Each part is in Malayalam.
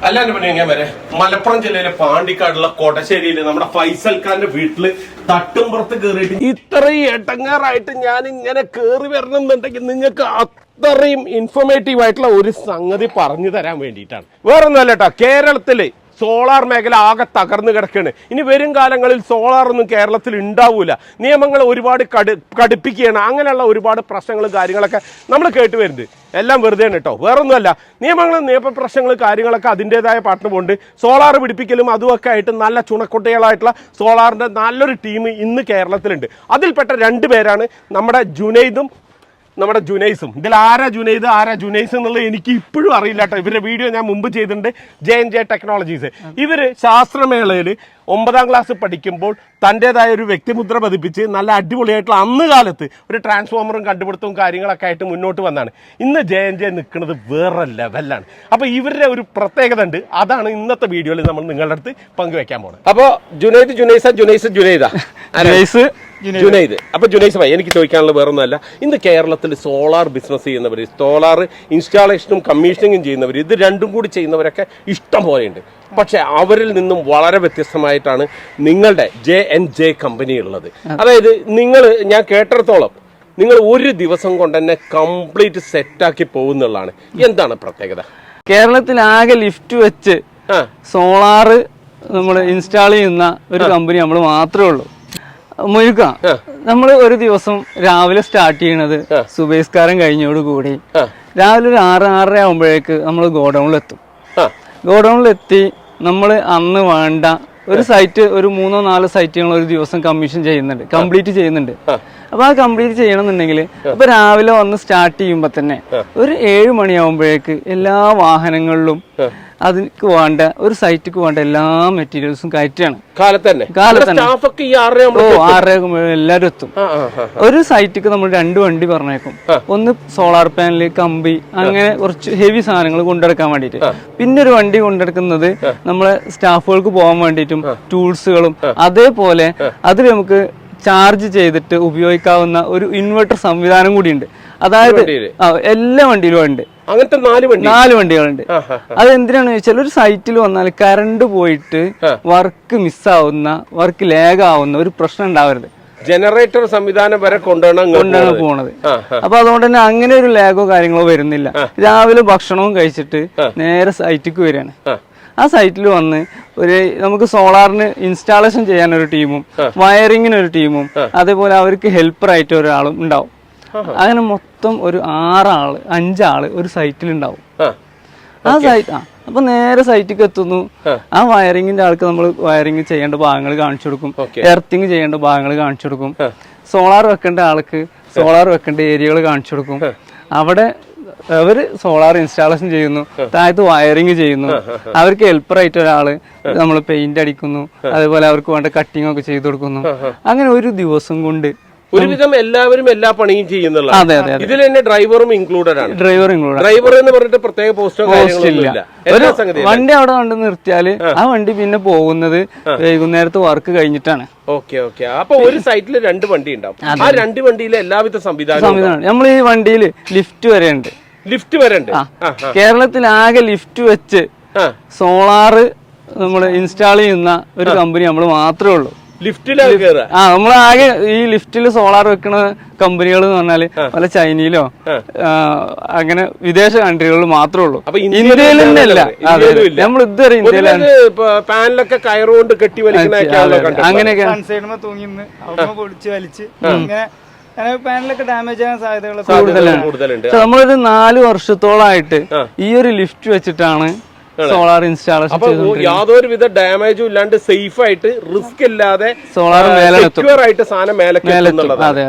അല്ല ഞാൻ വരെ മലപ്പുറം ജില്ലയിലെ പാണ്ടിക്കാടുള്ള കൊടശ്ശേരിയില് നമ്മുടെ ഫൈസൽ ഖാന്റെ വീട്ടില് തട്ടുംപുറത്ത് കേറിയിട്ട് ഇത്രയും എടങ്ങാറായിട്ട് ഞാൻ ഇങ്ങനെ കേറി വരണം എന്നുണ്ടെങ്കിൽ നിങ്ങൾക്ക് അത്രയും ഇൻഫോർമേറ്റീവ് ആയിട്ടുള്ള ഒരു സംഗതി പറഞ്ഞു തരാൻ വേണ്ടിയിട്ടാണ്. വേറൊന്നുമല്ല കേട്ടോ, കേരളത്തില് സോളാർ മേഖല ആകെ തകർന്നു കിടക്കുകയാണ്. ഇനി വരും കാലങ്ങളിൽ സോളാർ ഒന്നും കേരളത്തിൽ ഉണ്ടാവൂല. നിയമങ്ങൾ ഒരുപാട് കടുപ്പിക്കുകയാണ്. അങ്ങനെയുള്ള ഒരുപാട് പ്രശ്നങ്ങളും കാര്യങ്ങളൊക്കെ നമ്മൾ കേട്ട് വരുന്നുണ്ട്. എല്ലാം വെറുതെയാണ് കേട്ടോ, വേറൊന്നുമല്ല. നിയമപ്രശ്നങ്ങൾ കാര്യങ്ങളൊക്കെ അതിൻ്റെതായ പാട്ടിന് പോകുന്നുണ്ട്. സോളാർ പിടിപ്പിക്കലും അതുമൊക്കെ ആയിട്ട് നല്ല ചുണക്കുട്ടികളായിട്ടുള്ള സോളാറിൻ്റെ നല്ലൊരു ടീം ഇന്ന് കേരളത്തിലുണ്ട്. അതിൽപ്പെട്ട 2 പേരാണ് നമ്മുടെ ജുനൈദും നമ്മുടെ ജുനൈസും. ഇതിൽ ആരാ ജുനൈസ് എന്നുള്ളത് എനിക്ക് ഇപ്പോഴും അറിയില്ല കേട്ടോ. ഇവരുടെ വീഡിയോ ഞാൻ മുമ്പ് ചെയ്തിട്ടുണ്ട്, J&J ടെക്നോളജീസ്. ഇവർ ശാസ്ത്രമേളയിൽ 9ാം ക്ലാസ് പഠിക്കുമ്പോൾ തൻ്റെതായ ഒരു വ്യക്തിമുദ്ര പതിപ്പിച്ച് നല്ല അടിപൊളിയായിട്ടുള്ള അന്ന് കാലത്ത് ഒരു ട്രാൻസ്ഫോമറും കണ്ടുപിടുത്തവും കാര്യങ്ങളൊക്കെ ആയിട്ട് മുന്നോട്ട് വന്നാണ്. ഇന്ന് J&J നിൽക്കുന്നത് വേറെ ലെവലാണ്. അപ്പോൾ ഇവരുടെ ഒരു പ്രത്യേകത ഉണ്ട്, അതാണ് ഇന്നത്തെ വീഡിയോയിൽ നമ്മൾ നിങ്ങളുടെ അടുത്ത് പങ്കുവെക്കാൻ പോകുന്നത്. അപ്പോൾ ജുനൈദ്. അപ്പൊ ജുനൈസ് ഭായി, എനിക്ക് ചോദിക്കാനുള്ളത് വേറെ ഒന്നുമല്ല. ഇന്ന് കേരളത്തിൽ സോളാർ ബിസിനസ് ചെയ്യുന്നവർ, സോളാർ ഇൻസ്റ്റാളേഷനും കമ്മീഷനിങ്ങും ചെയ്യുന്നവർ, ഇത് രണ്ടും കൂടി ചെയ്യുന്നവരൊക്കെ ഇഷ്ടം പോലെയുണ്ട്. പക്ഷെ അവരിൽ നിന്നും വളരെ വ്യത്യസ്തമായിട്ടാണ് നിങ്ങളുടെ J&J കമ്പനി ഉള്ളത്. അതായത് ഞാൻ കേട്ടിടത്തോളം നിങ്ങൾ ഒരു ദിവസം കൊണ്ട് തന്നെ കംപ്ലീറ്റ് സെറ്റാക്കി പോകുന്നുള്ളതാണ്. എന്താണ് പ്രത്യേകത? കേരളത്തിൽ ആകെ ലിഫ്റ്റ് വെച്ച് സോളാർ നമ്മൾ ഇൻസ്റ്റാൾ ചെയ്യുന്ന ഒരു കമ്പനി നമ്മൾ മാത്രമേ ഉള്ളൂ. മുഴുക്ക നമ്മൾ ഒരു ദിവസം രാവിലെ സ്റ്റാർട്ട് ചെയ്യണത് സുബേസ്കാരം കഴിഞ്ഞോടുകൂടി രാവിലെ ഒരു 6-6:30 ആകുമ്പോഴേക്ക് നമ്മൾ ഗോഡൌണിലെത്തും. ഗോഡൌണിലെത്തി നമ്മൾ അന്ന് വേണ്ട ഒരു സൈറ്റ്, ഒരു 3-4 സൈറ്റുകൾ ഒരു ദിവസം കംപ്ലീറ്റ് ചെയ്യുന്നുണ്ട്. അപ്പൊ ആ കംപ്ലീറ്റ് ചെയ്യണമെന്നുണ്ടെങ്കിൽ അപ്പൊ രാവിലെ വന്ന് സ്റ്റാർട്ട് ചെയ്യുമ്പോ തന്നെ ഒരു 7 മണിയാകുമ്പോഴേക്ക് എല്ലാ വാഹനങ്ങളിലും അതിക്ക് വേണ്ട ഒരു സൈറ്റിക്ക് വേണ്ട എല്ലാ മെറ്റീരിയൽസും കയറ്റാണ്. കാലത്ത് തന്നെ 6:30 എല്ലാവരും എത്തും. ഒരു സൈറ്റിക്ക് നമ്മൾ 2 വണ്ടി പറഞ്ഞേക്കും. ഒന്ന് സോളാർ പാനല്, കമ്പി, അങ്ങനെ കുറച്ച് ഹെവി സാധനങ്ങൾ കൊണ്ടെടുക്കാൻ വേണ്ടിയിട്ട്. പിന്നെ ഒരു വണ്ടി കൊണ്ടെടുക്കുന്നത് നമ്മളെ സ്റ്റാഫുകൾക്ക് പോകാൻ വേണ്ടിയിട്ടും ടൂൾസുകളും, അതേപോലെ അതിൽ നമുക്ക് ചാർജ് ചെയ്തിട്ട് ഉപയോഗിക്കാവുന്ന ഒരു ഇൻവെർട്ടർ സംവിധാനം കൂടിയുണ്ട്. അതായത് എല്ലാ വണ്ടിയിലും ഉണ്ട്. അങ്ങനത്തെ 4 വണ്ടികളുണ്ട്. അത് എന്തിനാണെന്ന് ചോദിച്ചാൽ, ഒരു സൈറ്റിൽ വന്നാൽ കറണ്ട് പോയിട്ട് വർക്ക് മിസ്സാവുന്ന, വർക്ക് ലാഗ് ആവുന്ന ഒരു പ്രശ്നം ഉണ്ടാവരുത്. ജനറേറ്റർ സംവിധാനം വരെ കൊണ്ടാണ് പോണത്. അപ്പൊ അതുകൊണ്ട് തന്നെ അങ്ങനെ ഒരു ലാഗോ കാര്യങ്ങളോ വരുന്നില്ല. രാവിലെ ഭക്ഷണവും കഴിച്ചിട്ട് നേരെ സൈറ്റിക്ക് വരികയാണ്. ആ സൈറ്റിൽ വന്ന് നമുക്ക് സോളാറിന് ഇൻസ്റ്റാളേഷൻ ചെയ്യാൻ ഒരു ടീമും വയറിങ്ങിന് ഒരു ടീമും അതേപോലെ അവർക്ക് ഹെൽപ്പറായിട്ട് ഒരാളും ഉണ്ടാവും. അങ്ങനെ മൊത്തം ഒരു 5 ആള് ഒരു സൈറ്റിൽ ഉണ്ടാവും. ആ സൈറ്റ് അപ്പൊ നേരെ സൈറ്റിക്ക് എത്തുന്നു. ആ വയറിങ്ങിന്റെ ആൾക്ക് നമ്മൾ വയറിങ് ചെയ്യേണ്ട ഭാഗങ്ങൾ കാണിച്ചു കൊടുക്കും, എർത്തിങ് ചെയ്യേണ്ട ഭാഗങ്ങൾ കാണിച്ചു കൊടുക്കും, സോളാർ വെക്കേണ്ട ആൾക്ക് സോളാർ വെക്കേണ്ട ഏരിയകൾ കാണിച്ചു കൊടുക്കും. അവിടെ അവര് സോളാർ ഇൻസ്റ്റാളേഷൻ ചെയ്യുന്നു, താഴത്ത് വയറിങ് ചെയ്യുന്നു. അവർക്ക് ഹെൽപ്പറായിട്ട് ഒരാള് നമ്മൾ പെയിന്റ് അടിക്കുന്നു, അതേപോലെ അവർക്ക് വേണ്ട കട്ടിങ് ഒക്കെ ചെയ്തു കൊടുക്കുന്നു. അങ്ങനെ ഒരു ദിവസം കൊണ്ട് ഒരുവിധം എല്ലാവരും എല്ലാ പണിയും ചെയ്യുന്നുള്ള. ഇതിൽ തന്നെ ഡ്രൈവറും ഇൻക്ലൂഡഡ് ആണ്. ഡ്രൈവർ എന്ന് പറഞ്ഞിട്ട് പ്രത്യേക പോസ്റ്റോ കാര്യങ്ങളൊന്നുമില്ല. വണ്ടി അവിടെ കൊണ്ട് നിർത്തിയാല് ആ വണ്ടി പിന്നെ പോകുന്നത് വൈകുന്നേരത്തെ വർക്ക് കഴിഞ്ഞിട്ടാണ്. അപ്പൊ ഒരു സൈറ്റിൽ 2 വണ്ടി ഉണ്ടാവും. ആ 2 വണ്ടിയിലെ എല്ലാവിധ സംവിധാനം നമ്മൾ ഈ വണ്ടിയിൽ ലിഫ്റ്റ് വരെ ഉണ്ട്. കേരളത്തിൽ ആകെ ലിഫ്റ്റ് വെച്ച് സോളാർ നമ്മൾ ഇൻസ്റ്റാൾ ചെയ്യുന്ന ഒരു കമ്പനി നമ്മൾ മാത്രമേ ഉള്ളൂ. നമ്മളാകെ ഈ ലിഫ്റ്റിൽ സോളാർ വെക്കുന്ന കമ്പനികൾ എന്ന് പറഞ്ഞാല് പല ചൈനയിലോ അങ്ങനെ വിദേശ കൺട്രികളിൽ മാത്രമേ ഉള്ളൂ. ഇന്ത്യയിൽ തന്നെ അല്ല. നമ്മൾ ഇതുവരെ ഇന്ത്യയിലാണ് പാനലൊക്കെ കയറുകൊണ്ട് കെട്ടി അങ്ങനെയൊക്കെ പാനലൊക്കെ ഡാമേജ് ആകാൻ സാധ്യതകൾ കൂടുതലുണ്ട്. നമ്മളൊരു 4 വർഷത്തോളായിട്ട് ഈ ഒരു ലിഫ്റ്റ് വെച്ചിട്ടാണ് സോളാർ ഇൻസ്റ്റാളേഷൻ. യാതൊരുവിധ ഡാമേജും ഇല്ലാണ്ട് സേഫ് ആയിട്ട് റിസ്ക് ഇല്ലാതെ സോളാർ ആയിട്ട് സാധനം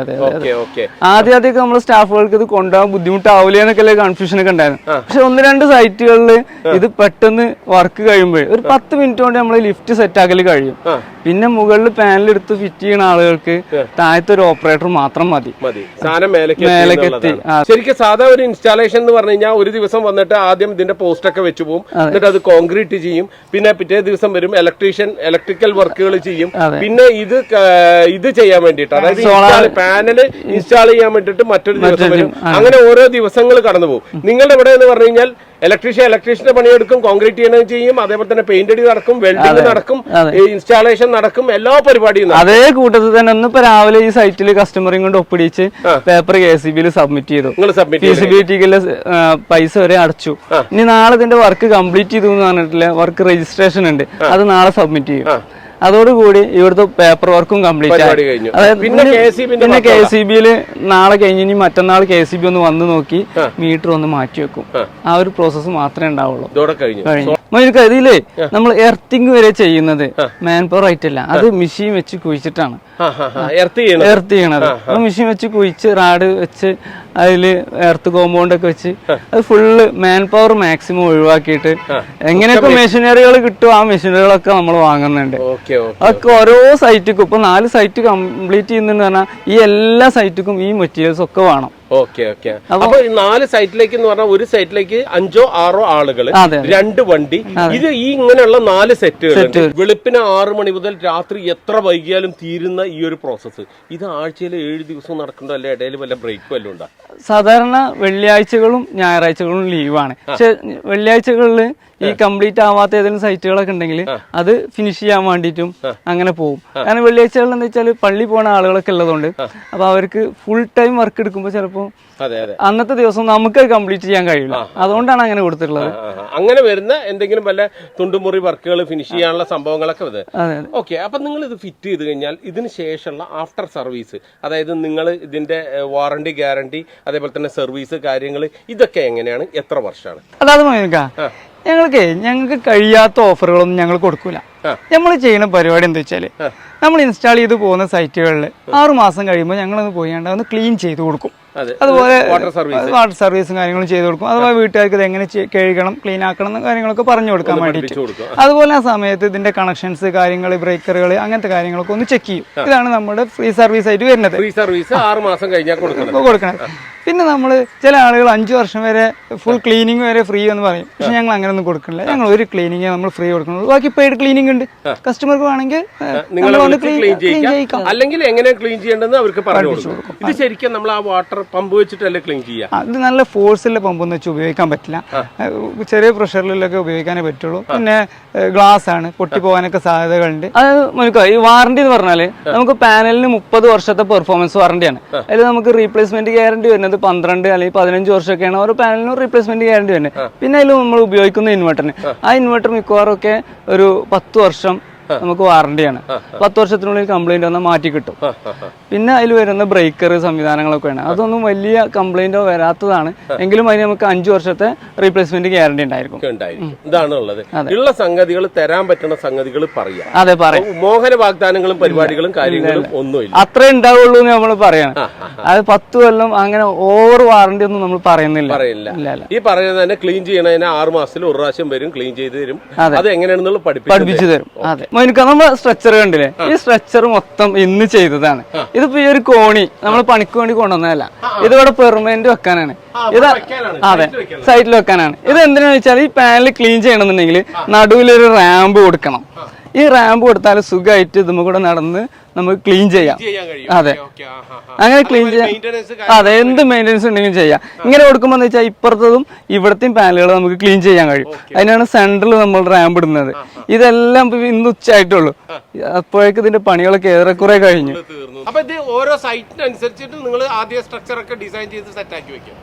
ആദ്യമൊക്കെ നമ്മൾ സ്റ്റാഫുകൾക്ക് ഇത് കൊണ്ടുപോകാൻ ബുദ്ധിമുട്ടാവില്ല എന്നൊക്കെ കൺഫ്യൂഷൻ ഒക്കെ ഉണ്ടായിരുന്നു. പക്ഷെ 1-2 സൈറ്റുകളിൽ ഇത് പെട്ടെന്ന് വർക്ക് കഴിയുമ്പോൾ ഒരു 10 മിനിറ്റ് കൊണ്ട് നമ്മൾ ലിഫ്റ്റ് സെറ്റ് ആക്കൽ കഴിയും. പിന്നെ മുകളിൽ പാനൽ എടുത്ത് ഫിറ്റ് ചെയ്യുന്ന ആളുകൾക്ക് താഴത്തെ ഒരു ഓപ്പറേറ്റർ മാത്രം മതി. മേലേക്കെത്തി. ശരിക്കും സാധാ ഒരു ഇൻസ്റ്റാളേഷൻ എന്ന് പറഞ്ഞു കഴിഞ്ഞാൽ ഒരു ദിവസം വന്നിട്ട് ആദ്യം ഇതിന്റെ പോസ്റ്റ് ഒക്കെ വെച്ച് പോകും, എന്നിട്ട് അത് കോൺക്രീറ്റ് ചെയ്യും, പിന്നെ പിറ്റേ ദിവസം വരും ഇലക്ട്രിക്കൽ വർക്കുകൾ ചെയ്യും, പിന്നെ ഇത് ചെയ്യാൻ വേണ്ടിയിട്ട് അതായത് പാനൽ ഇൻസ്റ്റാൾ ചെയ്യാൻ വേണ്ടിയിട്ട് മറ്റൊരു ദിവസം വരും. അങ്ങനെ ഓരോ ദിവസങ്ങൾ കടന്നു പോകും. നിങ്ങളുടെ ഇവിടെ എന്ന് പറഞ്ഞു കഴിഞ്ഞാൽ ഇലക്ട്രീഷ്യന്റെ പണിയെടുക്കും, കോൺക്രീറ്റ് ചെയ്യണത് ചെയ്യും, അതേപോലെ തന്നെ പെയിന്റ് അടി നടക്കും, വെൽഡിംഗ് നടക്കും, ഇൻസ്റ്റാളേഷൻ നടക്കും, എല്ലാ പരിപാടിയും. അതേ കൂട്ടത്തിൽ തന്നെ ഇന്നിപ്പോ രാവിലെ ഈ സൈറ്റിൽ കസ്റ്റമറിങ് കൊണ്ട് ഒപ്പിടിച്ച് പേപ്പർ KCB സബ്മിറ്റ് ചെയ്തു. ഫീസിബിലിറ്റിക്കുള്ള പൈസ വരെ അടച്ചു. ഇനി നാളെ ഇതിന്റെ വർക്ക് കംപ്ലീറ്റ് ചെയ്തു എന്ന് പറഞ്ഞിട്ടില്ല, വർക്ക് രജിസ്ട്രേഷൻ ഉണ്ട്, അത് നാളെ സബ്മിറ്റ് ചെയ്യും. അതോടുകൂടി ഇവിടുത്തെ പേപ്പർ വർക്കും കംപ്ലീറ്റ് ആയി. അതായത് പിന്നെ KCB നാളെ കഴിഞ്ഞ് ഇനി മറ്റന്നാൾ KCB ഒന്ന് വന്ന് നോക്കി മീറ്റർ ഒന്ന് മാറ്റി വെക്കും. ആ ഒരു പ്രോസസ്സ് മാത്രമേ ഉണ്ടാവുള്ളൂ. കഴിഞ്ഞു ഇതിലേ നമ്മൾ എർത്തിങ് വരെ ചെയ്യുന്നത് മാൻ പവർ ആയിട്ടല്ല, അത് മെഷീൻ വെച്ച് കുഴിച്ചിട്ടാണ് എർത്ത് ചെയ്യണത്. അപ്പൊ മെഷീൻ വെച്ച് കുഴിച്ച് റാഡ് വെച്ച് അതില് എർത്ത് കോമ്പൗണ്ട് ഒക്കെ വെച്ച് അത് ഫുള്ള് മാൻ പവർ മാക്സിമം ഒഴിവാക്കിയിട്ട് എങ്ങനെയൊക്കെ മെഷീനറികൾ കിട്ടും ആ മെഷീനറികളൊക്കെ നമ്മൾ വാങ്ങുന്നുണ്ട്. അതൊക്കെ ഓരോ സൈറ്റിക്കും ഇപ്പൊ 4 സൈറ്റ് കംപ്ലീറ്റ് ചെയ്യുന്നുണ്ട് പറഞ്ഞാൽ ഈ എല്ലാ സൈറ്റിക്കും ഈ മെറ്റീരിയൽസ് ഒക്കെ വേണം. അപ്പൊ 4 സൈറ്റിലേക്ക് എന്ന് പറഞ്ഞാൽ ഒരു സൈറ്റിലേക്ക് 5 or 6 ആളുകൾ, 2 വണ്ടി, ഇത് ഈ ഇങ്ങനെയുള്ള 4 സെറ്റുകൾ. വെളുപ്പിന് 6 മണി മുതൽ രാത്രി എത്ര വൈകിയാലും തീരുന്ന ഈ ഒരു പ്രോസസ്സ് ഇത് ആഴ്ചയിൽ 7 ദിവസവും നടക്കണ്ടോ, അല്ലെ ഇടയിൽ വല്ല ബ്രേക്കും വല്ലതും ഉണ്ടോ? സാധാരണ വെള്ളിയാഴ്ചകളും ഞായറാഴ്ചകളും ലീവാണ്. പക്ഷെ വെള്ളിയാഴ്ചകളിൽ ഈ കംപ്ലീറ്റ് ആവാത്ത ഏതെങ്കിലും സൈറ്റുകളൊക്കെ ഉണ്ടെങ്കിൽ അത് ഫിനിഷ് ചെയ്യാൻ വേണ്ടിയിട്ടും അങ്ങനെ പോകും. കാരണം വെള്ളിയാഴ്ചകളിൽ എന്താ വെച്ചാൽ പള്ളി പോണ ആളുകളൊക്കെ ഉള്ളതുകൊണ്ട് അപ്പൊ അവർക്ക് ഫുൾ ടൈം വർക്ക് എടുക്കുമ്പോൾ ചിലപ്പോൾ അന്നത്തെ ദിവസം നമുക്ക് കംപ്ലീറ്റ് ചെയ്യാൻ കഴിയില്ല. അതുകൊണ്ടാണ് അങ്ങനെ കൊടുത്തിട്ടുള്ളത്. അങ്ങനെ വരുന്ന എന്തെങ്കിലും വല്ല തുണ്ടുമുറി വർക്കുകൾ ഫിനിഷ് ചെയ്യാനുള്ള സംഭവങ്ങളൊക്കെ ഓക്കെ. അപ്പൊ നിങ്ങൾ ഇത് ഫിറ്റ് ചെയ്ത് കഴിഞ്ഞാൽ ഇതിന് ശേഷമുള്ള ആഫ്റ്റർ സർവീസ്, അതായത് നിങ്ങൾ ഇതിന്റെ വാറണ്ടി, ഗ്യാരണ്ടി, അതേപോലെ തന്നെ സർവീസ് കാര്യങ്ങൾ ഇതൊക്കെ എങ്ങനെയാണ്, എത്ര വർഷമാണ്? അതായത് ഞങ്ങൾക്ക് കഴിയാത്ത ഓഫറുകളൊന്നും ഞങ്ങൾ കൊടുക്കൂല. നമ്മൾ ചെയ്യുന്ന പരിപാടി എന്താ വെച്ചാല് നമ്മൾ ഇൻസ്റ്റാൾ ചെയ്ത് പോകുന്ന സൈറ്റുകളിൽ 6 മാസം കഴിയുമ്പോൾ ഞങ്ങളൊന്ന് പോയാണ്ട് ഒന്ന് ക്ലീൻ ചെയ്ത് കൊടുക്കും. അതുപോലെ വാട്ടർ സർവീസും കാര്യങ്ങളും ചെയ്ത് കൊടുക്കും. അതുപോലെ വീട്ടുകാർക്ക് ഇത് എങ്ങനെ കഴുകണം, ക്ലീൻ ആക്കണം എന്ന കാര്യങ്ങളൊക്കെ പറഞ്ഞു കൊടുക്കാൻ വേണ്ടിയിട്ട്. അതുപോലെ ആ സമയത്ത് ഇതിന്റെ കണക്ഷൻസ് കാര്യങ്ങൾ, ബ്രേക്കറുകൾ, അങ്ങനത്തെ കാര്യങ്ങളൊക്കെ ഒന്ന് ചെക്ക് ചെയ്യും. ഇതാണ് നമ്മുടെ ഫ്രീ സർവീസ് ആയിട്ട് വരുന്നത്. ഫ്രീ സർവീസ് 6 മാസം കഴിഞ്ഞാൽ കൊടുക്കണം. പിന്നെ നമ്മൾ ചില ആളുകൾ 5 വർഷം വരെ ഫുൾ ക്ലീനിങ് വരെ ഫ്രീ എന്ന് പറയും. പക്ഷെ ഞങ്ങൾ അങ്ങനെ ഒന്നും കൊടുക്കണില്ല. ഞങ്ങൾ ഒരു ക്ലീനിങ് നമ്മൾ ഫ്രീ കൊടുക്കുന്നുള്ളൂ. ബാക്കി പെയ്ഡ് ക്ലീനിങ് ഉണ്ട്. കസ്റ്റമർക്ക് വേണമെങ്കിൽ അല്ലെങ്കിൽ എങ്ങനെ ക്ലീൻ ചെയ്യേണ്ടതെന്ന് അവർക്ക് പറഞ്ഞു കൊടുക്കും. ഇത് ശരിക്കും നമ്മൾ ആ വാട്ടർ പമ്പ് വെച്ചിട്ടല്ലേ ക്ലീൻ ചെയ്യാം? അത് നല്ല ഫോഴ്സിലെ പമ്പൊന്നും വെച്ച് ഉപയോഗിക്കാൻ പറ്റില്ല. ചെറിയ പ്രഷറിലൊക്കെ ഉപയോഗിക്കാനേ പറ്റുള്ളൂ. പിന്നെ ഗ്ലാസ് ആണ്, പൊട്ടിപ്പോകാനൊക്കെ സാധ്യതകളുണ്ട്. അത് ഈ വാറണ്ടി എന്ന് പറഞ്ഞാല് നമുക്ക് പാനലിന് 30 വർഷത്തെ പെർഫോമൻസ് വാറണ്ടിയാണ്. അതിൽ നമുക്ക് റീപ്ലേസ്മെന്റ് ഗ്യാരണ്ടി വരുന്നത് 12 അല്ലെങ്കിൽ 15 വർഷമൊക്കെയാണ് ഓരോ പാനലിനും റീപ്ലേസ്മെന്റ് ഗ്യാരണ്ടി വരുന്നത്. പിന്നെ അതിൽ നമ്മൾ ഉപയോഗിക്കുന്ന ഇൻവെർട്ടറിന് ആ ഇൻവെർട്ടർ മിക്കവാറും ഒക്കെ ഒരു 10 വർഷം നമുക്ക് വാറണ്ടിയാണ്. 10 വർഷത്തിനുള്ളിൽ കംപ്ലൈന്റ് വന്നാൽ മാറ്റി കിട്ടും. പിന്നെ അതിൽ വരുന്ന ബ്രേക്കർ സംവിധാനങ്ങളൊക്കെയാണ്. അതൊന്നും വലിയ കംപ്ലൈന്റോ വരാത്തതാണ്. എങ്കിലും അതിന് നമുക്ക് 5 വർഷത്തെ റീപ്ലേസ്മെന്റ് ഗ്യാരണ്ടി ഉണ്ടായിരിക്കും. ഇതാണ് ഉള്ളത്. ഉള്ള സംഗതികൾ തരാൻ പറ്റുന്ന സംഗതികൾ പറയാം. അതെ, പറയാം. മോഹന വാഗ്ദാനങ്ങളും പരിപാടികളും കാര്യങ്ങളും ഒന്നുമില്ല. അത്രേ ഉണ്ടാവുള്ളൂ എന്ന് നമ്മൾ പറയണം. അത് 10 കൊല്ലം അങ്ങനെ ഓവർ വാറണ്ടി ഒന്നും നമ്മൾ പറയുന്നില്ല. ഈ പറയുന്നത് തന്നെ ക്ലീൻ ചെയ്യണതിന് 6 മാസത്തിൽ ഒരു പ്രാവശ്യം വരും, ക്ലീൻ ചെയ്ത് തരും. അത് എങ്ങനെയാണെന്നുള്ള പഠിപ്പിച്ചു തരും. അതെ, നമ്മൾ സ്ട്രെച്ചർ കണ്ടില്ലേ? ഈ സ്ട്രെച്ചർ മൊത്തം ഇന്ന് ചെയ്തതാണ്. ഇതിപ്പോ ഈ ഒരു കോണി നമ്മൾ പണിക്ക് വേണ്ടി കൊണ്ടുവന്നതല്ല. ഇതിവിടെ പെർമനന്റ് വെക്കാനാണ്. ഇത് അതെ, സൈറ്റിൽ വെക്കാനാണ്. ഇത് എന്തിനാന്ന് വെച്ചാൽ ഈ പാനൽ ക്ലീൻ ചെയ്യണമെന്നുണ്ടെങ്കിൽ നടുവിലൊരു റാമ്പ് കൊടുക്കണം. ഈ റാമ്പ് കൊടുത്താൽ സുഖമായിട്ട് ഇതുമ്മ കൂടെ നടന്ന് നമുക്ക് ക്ലീൻ ചെയ്യാം. അതെ, അങ്ങനെ ക്ലീൻ ചെയ്യാം. അതെ, എന്ത് മെയിൻ്റെനൻസ് ഉണ്ടെങ്കിലും ചെയ്യാം. ഇങ്ങനെ കൊടുക്കുമ്പോൾ വെച്ചാൽ ഇപ്പുറത്തതും ഇവിടത്തെയും പാനലുകൾ നമുക്ക് ക്ലീൻ ചെയ്യാൻ കഴിയും. അതിനാണ് സെന്ററിൽ നമ്മൾ റാമ്പ് ഇടുന്നത്. ഇതെല്ലാം ഇന്ന് ഉച്ചയായിട്ടുള്ളൂ. അപ്പോഴേക്ക് ഇതിന്റെ പണികളൊക്കെ ഏറെക്കുറെ കഴിഞ്ഞു. അപ്പൊ ഇത് ഓരോ സൈറ്റിനനുസരിച്ചിട്ട് നിങ്ങൾ ആദ്യ സ്ട്രക്ചർ ഒക്കെ ഡിസൈൻ ചെയ്ത് സെറ്റ് ആക്കി വെക്കും.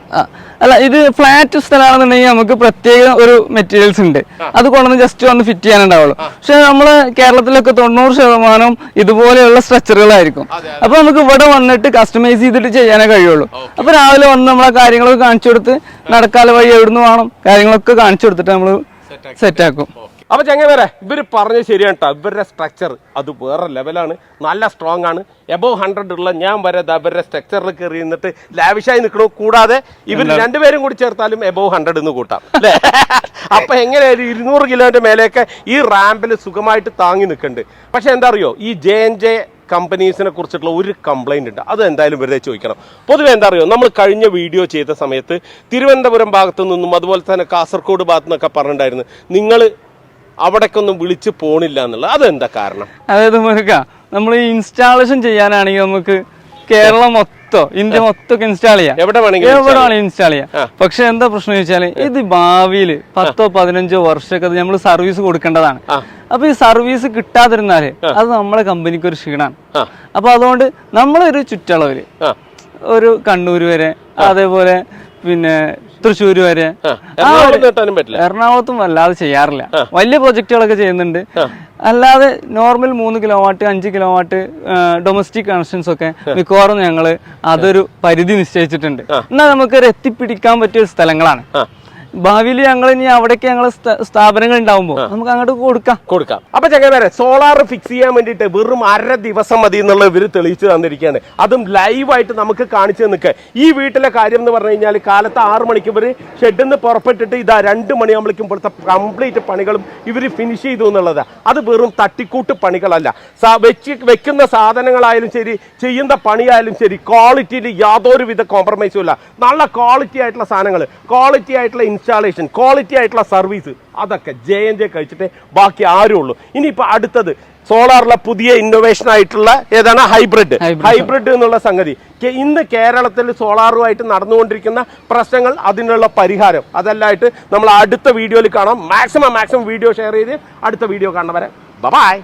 അല്ല, ഇത് ഫ്ലാറ്റ് സ്ഥലമാണെന്നുണ്ടെങ്കിൽ നമുക്ക് പ്രത്യേക ഒരു മെറ്റീരിയൽസ് ഉണ്ട്. അത് കൊണ്ടുവന്ന് ജസ്റ്റ് വന്ന് ഫിറ്റ് ചെയ്യാനുണ്ടാവുള്ളൂ. പക്ഷെ നമ്മള് കേരളത്തിലൊക്കെ 90% ഇതുപോലെയുള്ള സ്ട്രക്ചറുകളായിരിക്കും. അപ്പൊ നമുക്ക് ഇവിടെ വന്നിട്ട് കസ്റ്റമൈസ് ചെയ്തിട്ട് ചെയ്യാനേ കഴിയുള്ളൂ. അപ്പൊ രാവിലെ വന്ന് നമ്മളെ കാര്യങ്ങളൊക്കെ കാണിച്ചു കൊടുത്ത് നടക്കാല വഴി എവിടുന്ന് വേണം കാര്യങ്ങളൊക്കെ കാണിച്ചു കൊടുത്തിട്ട് നമ്മള് സെറ്റാക്കും. അപ്പൊ ചങ്ങായിമാരെ, ഇവര് പറഞ്ഞ ശരിയാണ് കേട്ടോ. ഇവരുടെ സ്ട്രക്ചർ അത് വേറെ ലെവലാണ്, നല്ല സ്ട്രോങ് ആണ്. എബോവ് 100 ഉള്ള ഞാൻ വരെ ഇവരുടെ സ്ട്രക്ചറിൽ കയറി നിന്നിട്ട് ലാവിഷായി നിൽക്കണു. കൂടാതെ ഇവർ രണ്ടുപേരും കൂടി ചേർത്താലും എബോവ് 100 എന്ന് കൂട്ടാം അല്ലേ? അപ്പൊ എങ്ങനെയായാലും 200 കിലോന്റെ മേലെയൊക്കെ ഈ റാമ്പിൽ സുഖമായിട്ട് താങ്ങി നിൽക്കുന്നുണ്ട്. പക്ഷെ എന്താ അറിയോ, ഈ J&J കമ്പനീസിനെ കുറിച്ചിട്ടുള്ള ഒരു കംപ്ലൈന്റ് ഉണ്ട്. അത് എന്തായാലും വെറുതെ ചോദിക്കണം. പൊതുവെ എന്താ അറിയോ, നമ്മൾ കഴിഞ്ഞ വീഡിയോ ചെയ്ത സമയത്ത് തിരുവനന്തപുരം ഭാഗത്തു നിന്നും അതുപോലെ തന്നെ കാസർഗോഡ് ഭാഗത്തു നിന്നൊക്കെ പറഞ്ഞിട്ടുണ്ടായിരുന്നു നിങ്ങൾ അവിടേക്കൊന്നും വിളിച്ച് പോണില്ല എന്നുള്ളത്. അതെന്താ കാരണം? അതായത് നമ്മൾ ഈ ഇൻസ്റ്റാളേഷൻ ചെയ്യാനാണെങ്കിൽ നമുക്ക് കേരളം മൊത്തം മൊത്തം ഇന്ത്യ മൊത്തം ഇൻസ്റ്റാൾ ചെയ്യാം, എവിടെ വേണമെങ്കിലും ഇൻസ്റ്റാൾ ചെയ്യാം. പക്ഷെ എന്താ പ്രശ്നം വെച്ചാല് ഇത് ഭാവിയിൽ 10-15 വർഷമൊക്കെ നമ്മൾ സർവീസ് കൊടുക്കേണ്ടതാണ്. അപ്പൊ ഈ സർവീസ് കിട്ടാതിരുന്നാല് അത് നമ്മളെ കമ്പനിക്ക് ഒരു ക്ഷീണാണ്. അപ്പൊ അതുകൊണ്ട് നമ്മളൊരു ചുറ്റളവില് ഒരു കണ്ണൂര് വരെ, അതേപോലെ പിന്നെ തൃശ്ശൂര് വരെ, എറണാകുളത്തും വല്ലാതെ ചെയ്യാറില്ല. വലിയ പ്രൊജക്ടുകളൊക്കെ ചെയ്യുന്നുണ്ട്. അല്ലാതെ normal 3 kilowatt 5 kilowatt domestic connections ഒക്കെ മിക്കവാറും ഞങ്ങള് അതൊരു പരിധി നിശ്ചയിച്ചിട്ടുണ്ട്. എന്നാൽ നമുക്കൊരു എത്തിപ്പിടിക്കാൻ പറ്റിയ സ്ഥലങ്ങളാണ്. ഭാവിയിൽ ഞങ്ങൾ ഇനി അവിടേക്ക് ഞങ്ങൾ സ്ഥാപനങ്ങൾ ഉണ്ടാവുമ്പോൾ നമുക്ക് അങ്ങോട്ട് കൊടുക്കാം. അപ്പൊ ചങ്ങായിമാരെ, സോളാർ ഫിക്സ് ചെയ്യാൻ വേണ്ടിയിട്ട് വെറും 1/2 ദിവസം മതി എന്നുള്ള ഇവര് തെളിയിച്ചു തന്നിരിക്കുകയാണ്. അതും ലൈവായിട്ട് നമുക്ക് കാണിച്ചു നിൽക്കുക. ഈ വീട്ടിലെ കാര്യം എന്ന് പറഞ്ഞു കഴിഞ്ഞാൽ കാലത്ത് 6 മണിക്ക് ഇവർ ഷെഡിൽ നിന്ന് പുറപ്പെട്ടിട്ട് ഇതാ 2 മണിയാകുമ്പോഴേക്കും ഇവിടുത്തെ കംപ്ലീറ്റ് പണികളും ഇവർ ഫിനിഷ് ചെയ്തു എന്നുള്ളതാണ്. അത് വെറും തട്ടിക്കൂട്ട് പണികളല്ല. വെക്കുന്ന സാധനങ്ങളായാലും ശരി, ചെയ്യുന്ന പണിയായാലും ശരി, ക്വാളിറ്റിയിൽ യാതൊരുവിധ കോംപ്രമൈസും ഇല്ല. നല്ല ക്വാളിറ്റി ആയിട്ടുള്ള സാധനങ്ങൾ, ക്വാളിറ്റി ആയിട്ടുള്ള ഇൻസ്റ്റാളേഷൻ, ക്വാളിറ്റി ആയിട്ടുള്ള സർവീസ്, അതൊക്കെ J&J കഴിച്ചിട്ട് ബാക്കി ആരും ഉള്ളൂ. ഇനിയിപ്പോൾ അടുത്തത് സോളാറിലെ പുതിയ ഇന്നോവേഷൻ ആയിട്ടുള്ള ഏതാണ്? ഹൈബ്രിഡ് എന്നുള്ള സംഗതി. ഇന്ന് കേരളത്തിൽ സോളാറുമായിട്ട് നടന്നുകൊണ്ടിരിക്കുന്ന പ്രശ്നങ്ങൾ, അതിനുള്ള പരിഹാരം, അതെല്ലാമായിട്ട് നമ്മൾ അടുത്ത വീഡിയോയിൽ കാണാം. മാക്സിമം വീഡിയോ ഷെയർ ചെയ്ത് അടുത്ത വീഡിയോ കാണുന്നവരെ ബൈ.